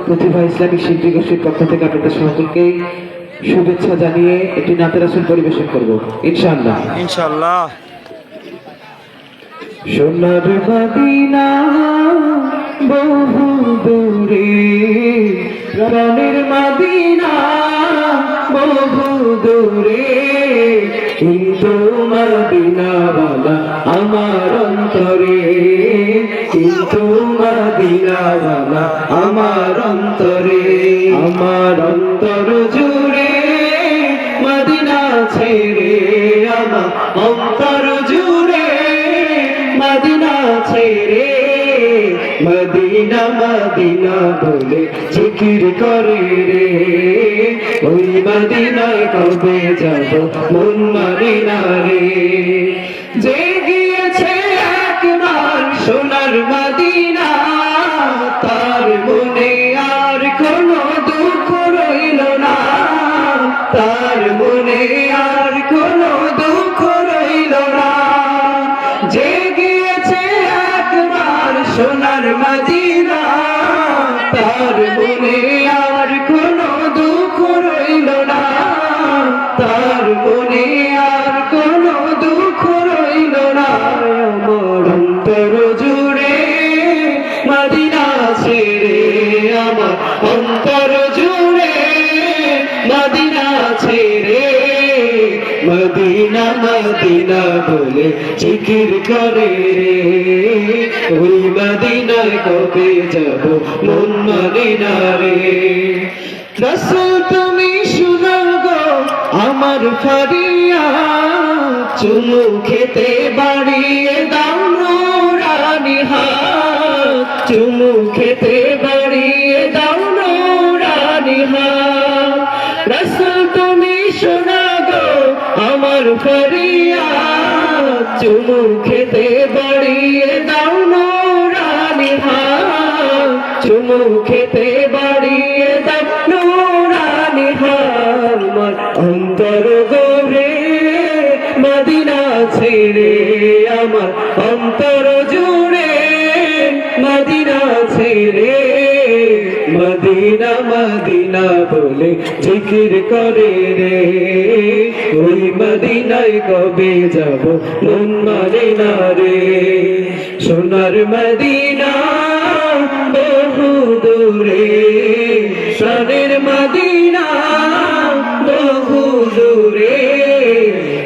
প্রতিভা Islamic শিল্পী গোষ্ঠীর পক্ষ থেকে আপনাদের সকলকে শুভেচ্ছা জানিয়ে একটি নাতে রাসূল পরিবেশন করব ইনশাআল্লাহ। ইনশাআল্লাহ। সোনার মদিনা বহু দূরে, প্রাণের মদিনা বহু দূরে, কিন্তু মদিনাওয়ালা আমার অন্তরে, কিন্তু মদিনাওয়ালা আমার অন্তরে, আমার অন্তর জুড়ে মদিনা ছেড়ে, আমার অন্তর জুড়ে মদিনা ছেড়ে, মদিনা মদিনা বলে জিকির করে রে, ওই মদিনায় কবে যাব মন মানে না রে। যে গিয়েছে একবার সোনার মদিনা, তার মনে আর কোনো দুঃখ রইল না, তার মনে আর কোনো দুঃখ রইল না। যে গিয়েছে একবার সোনার মদিনা, তার মনে আর কোনো দুঃখ রইল না, তার মনে আর কোনো দুঃখ রইল না। আমার অন্তর জুড়ে মদিনা ছেড়ে, আমার অন্তর জুড়ে মদিনা ছেড়ে, মদিনা মদিনা বলে জিকির করে রে, ওই মদিনায় কবে যাব মন মানে না রে। রাসূল তুমি শুনো গো আমার ফরিয়াদ, চুমু খেতে বাড়িয়ে দাও নুরানি হাত, চুমু খেতে বাড়িয়ে দাও নুরানি হাত। রাসূল তুমি শুনো গো আমার ফরিয়াদ, চুমু খেতে বাড়িয়ে দাও নুরানি হাত, চুমু খেতে বাড়িয়ে দাও নুরানি হাত। আমার অন্তর গড়ে মদিনা ছেড়ে, আমার অন্তর জুড়ে মদিনা ছেড়ে, মদিনা মদিনা বলে জিকির করে রে, ওই মদিনায় কবে যাব মন মানে না রে। সোনার মদিনা বহু দূরে, প্রাণের মদিনা বহু দূরে,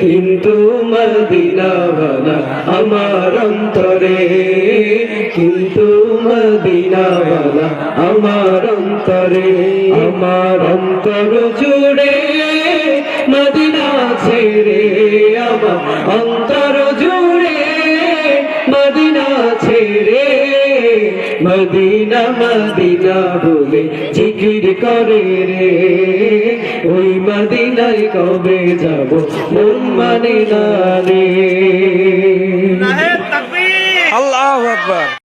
কিন্তু মদিনাওয়ালা আমার অন্তরে, কিন্তু মদিনাওয়ালা আমার অন্তরে, আমার অন্তর জুড়ে মদিনা ছেড়ে, আমার অন্তর জুড়ে মদিনা ছেড়ে, মদিনা মদিনা বলে জিকির করে রে, ওই মদিনায় কবে যাব মন মানে না রে। আল্লাহু আকবার।